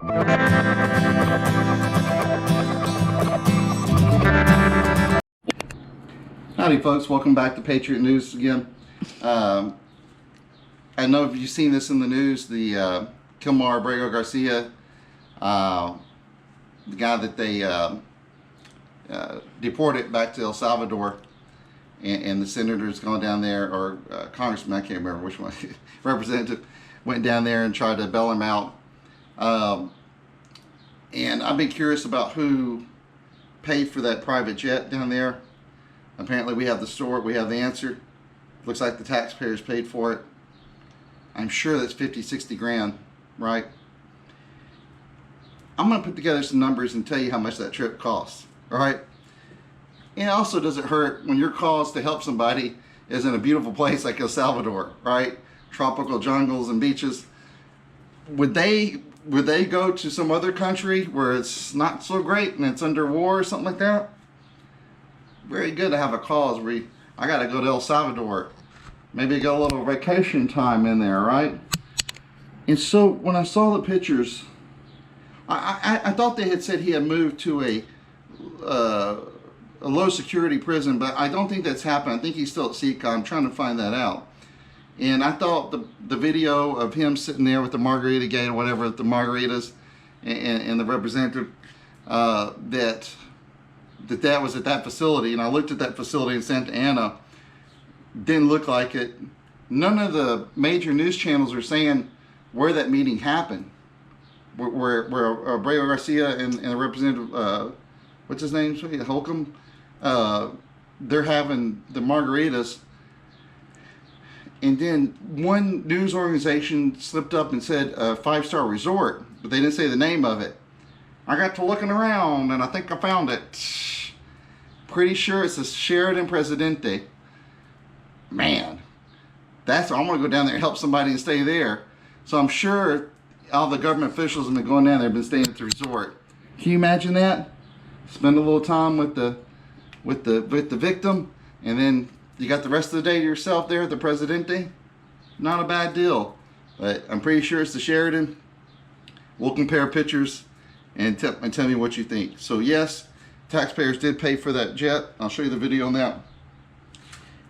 Howdy folks, welcome back to Patriot News again. I know if you've seen this in the news, the Abrego Garcia, the guy that they deported back to El Salvador, and the senator's gone down there, or congressman, I can't remember which one, representative, went down there and tried to bail him out. And I've been curious about who paid for that private jet down there. Apparently we have the answer. Looks like the taxpayers paid for it. I'm sure that's 50-60 grand, right? I'm going to put together some numbers and tell you how much that trip costs, all right? And also, does it hurt when your cause to help somebody is in a beautiful place like El Salvador, right? Tropical jungles and beaches. Would they go to some other country where it's not so great and it's under war or something like that? Very good to have a cause where I got to go to El Salvador. Maybe get a little vacation time in there, right? And so when I saw the pictures, I thought they had said he had moved to a low security prison, but I don't think that's happened. I think he's still at CCON. I'm trying to find that out. And I thought the video of him sitting there with the margarita gate or whatever, the margaritas, and the representative, that was at that facility. And I looked at that facility in Santa Ana. Didn't look like it. None of the major news channels are saying where that meeting happened. Where Abrego Garcia and the representative, what's his name? Holcomb. They're having the margaritas. And then one news organization slipped up and said a 5-star resort, but they didn't say the name of it. I got to looking around and I think I found it. Pretty sure it's a Sheraton Presidente. Man, I'm gonna go down there and help somebody and stay there. So I'm sure all the government officials have been going down there, have been staying at the resort. Can you imagine that? Spend a little time with the victim, and then you got the rest of the day to yourself there at the Presidente. Not a bad deal, but I'm pretty sure it's the Sheraton. We'll compare pictures and tell me what you think. So yes, taxpayers did pay for that jet. I'll show you the video on that.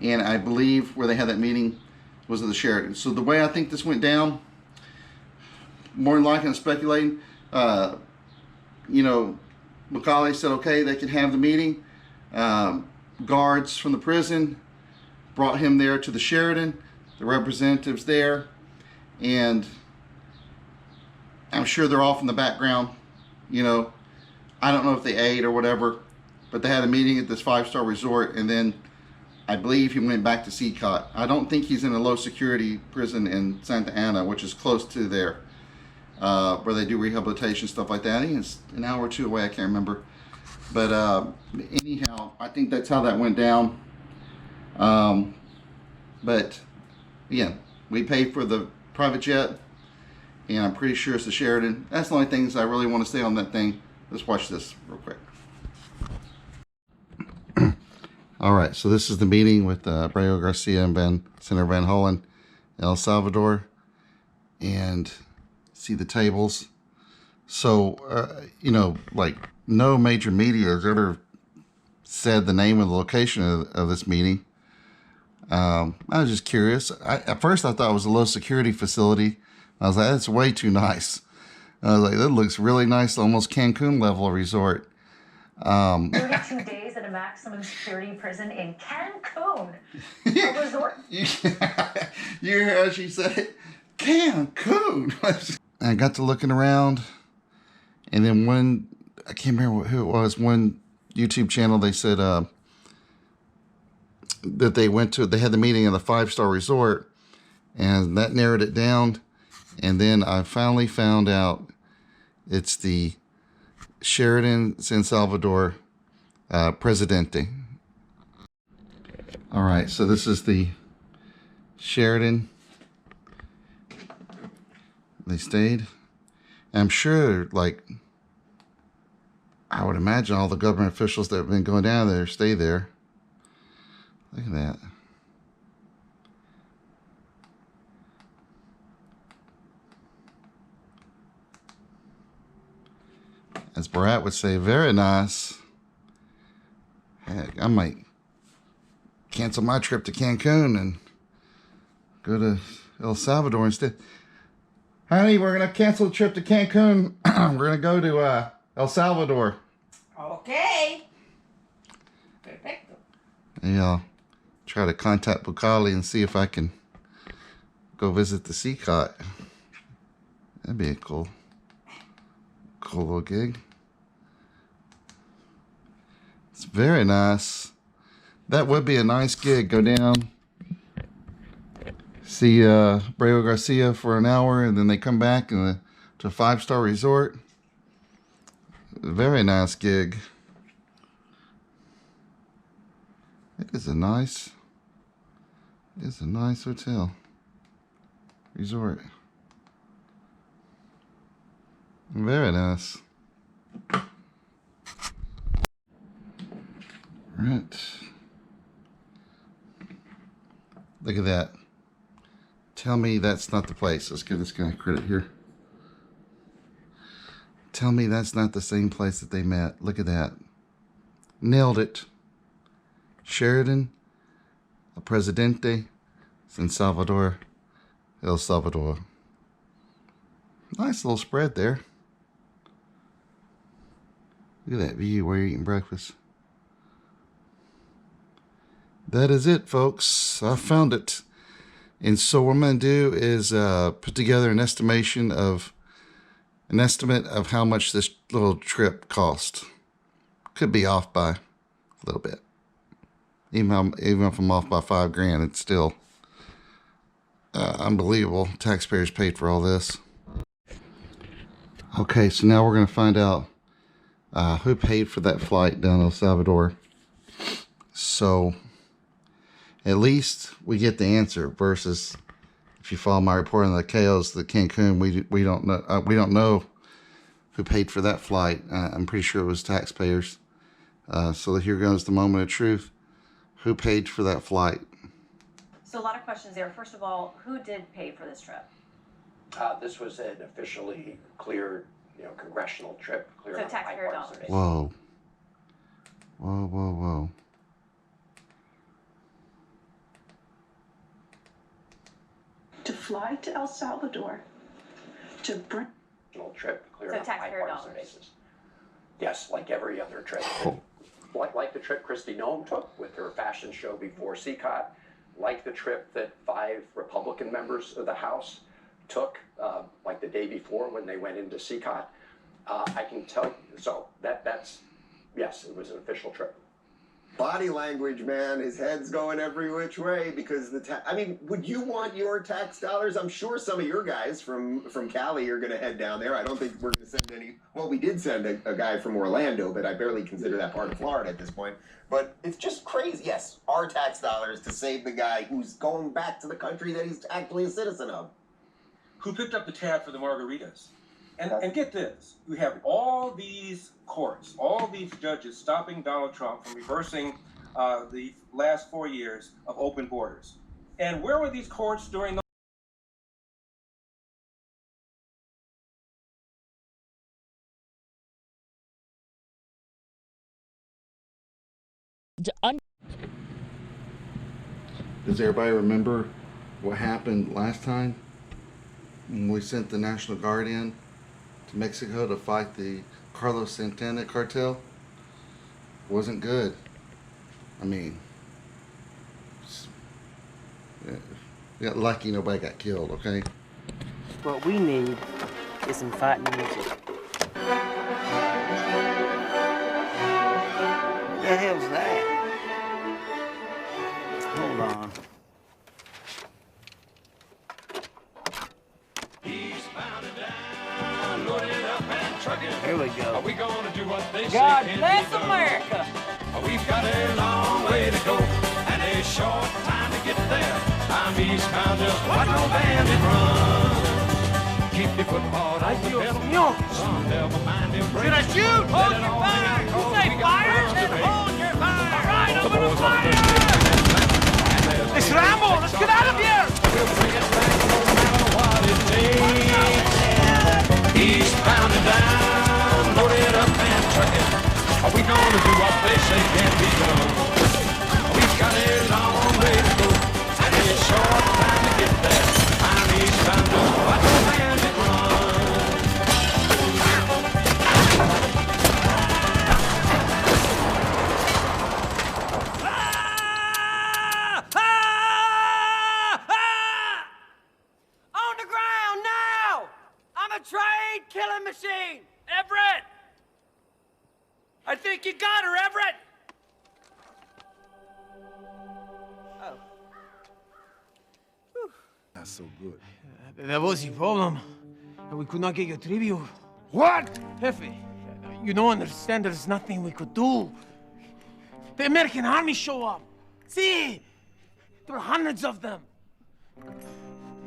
And I believe where they had that meeting was at the Sheraton. So the way I think this went down, more than likely I'm speculating, Macaulay said, okay, they can have the meeting. Guards from the prison brought him there to the Sheraton, the representatives there, and I'm sure they're off in the background. I don't know if they ate or whatever, but they had a meeting at this 5-star resort, and then I believe he went back to CCOT. I don't think he's in a low security prison in Santa Ana, which is close to there, where they do rehabilitation, stuff like that. I think it's an hour or two away, I can't remember. But anyhow, I think that's how that went down. But again, we paid for the private jet, and I'm pretty sure it's the Sheraton. That's the only things I really want to say on that thing. Let's watch this real quick. All right, so this is the meeting with Abrego Garcia and Senator Van Hollen in El Salvador, and see the tables. So, like no major media has ever said the name of the location of this meeting. I was just curious. At first I thought it was a low security facility. I was like, that's way too nice. I was like, that looks really nice, almost Cancun level resort. 32 days in a maximum security prison in Cancun. A resort. You hear how she said it? Cancun. I got to looking around, and then I can't remember who it was, one YouTube channel, they said that they had the meeting in the 5-star resort, and that narrowed it down. And then I finally found out it's the Sheraton San Salvador Presidente. All right, so this is the Sheraton. They stayed. And I'm sure, I would imagine all the government officials that have been going down there stay there. Look at that. As Barat would say, very nice. Heck, I might cancel my trip to Cancun and go to El Salvador instead. Honey, we're going to cancel the trip to Cancun. We're going to go to El Salvador. Okay. Perfecto. Yeah, I'll try to contact Bukali and see if I can go visit the sea cot. That'd be a cool little gig. It's very nice. That would be a nice gig. Go down, see Abrego Garcia for an hour, and then they come back to a 5-star resort. Very nice gig. It's a nice hotel resort. Very nice. Right. Look at that. Tell me that's not the place. Let's give this guy credit here. Tell me that's not the same place that they met. Look at that. Nailed it. Sheraton Presidente San Salvador, El Salvador. Nice little spread there. Look at that view where you're eating breakfast. That is it, folks. I found it. And so what I'm going to do is put together an estimate of how much this little trip cost. Could be off by a little bit. Even if I'm off by $5,000, it's still unbelievable. Taxpayers paid for all this. Okay, so now we're going to find out who paid for that flight down to El Salvador. So at least we get the answer. Versus if you follow my report on the KOs, the Cancun, we don't know who paid for that flight. I'm pretty sure it was taxpayers. So here goes the moment of truth. Who paid for that flight? So a lot of questions there. First of all, who did pay for this trip? This was an officially cleared, congressional trip. Cleared So on taxpayer bipartisan dollars. basis. Whoa. Whoa, whoa, whoa. To fly to El Salvador, to bring Trip cleared So on a taxpayer bipartisan dollars. basis. Yes, like every other trip. Like the trip Kristi Noem took with her fashion show before CCOT, like the trip that 5 Republican members of the House took, like the day before when they went into CCOT. I can tell you, so yes, it was an official trip. Body language, man. His head's going every which way because would you want your tax dollars? I'm sure some of your guys from Cali are going to head down there. I don't think we're going to send any. Well, we did send a guy from Orlando, but I barely consider that part of Florida at this point. But it's just crazy. Yes, our tax dollars to save the guy who's going back to the country that he's actually a citizen of. Who picked up the tab for the margaritas. And get this, we have all these courts, all these judges stopping Donald Trump from reversing the last 4 years of open borders. And where were these courts during the Does everybody remember what happened last time when we sent the National Guard in to Mexico to fight the Carlos Santana cartel? Wasn't good. I mean, we got lucky nobody got killed, okay? What we need is some fighting music. What the hell's that? Hold on. Here we go. Are we gonna do what they God say? bless America. We've got a long way to go and a short time to get there. I'm eastbound, just watch no bandit run. Keep your football on the pedal. Some never mind him. Should I shoot? Hold your fire. You say fire? Then hold your fire. All right, open the fire. It's Rambo. Let's get out of here. We'll bring it back no matter what it takes. Eastbound and down, loaded up they can't be done. We've got a long way to go and a short time to get there. I'm eastbound, just watch the bandit run. On the ground now! I'm a trained killing machine! Everett! I think you got her, Everett! Oh. Not so good. That was your problem. We could not get your tribute. What? Jefe, you don't understand. There's nothing we could do. The American army show up. See? There were hundreds of them.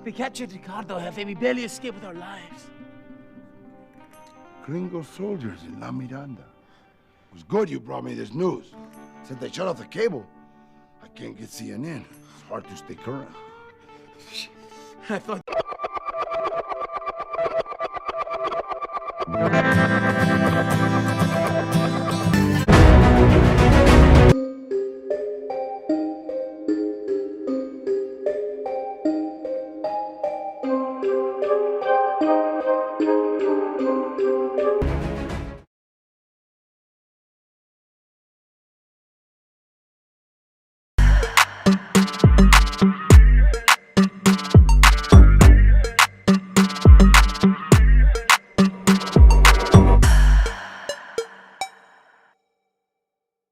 They captured Ricardo, Jefe. We barely escaped with our lives. Gringo soldiers in La Miranda. It was good you brought me this news. Said they shut off the cable. I can't get CNN. It's hard to stay current. I thought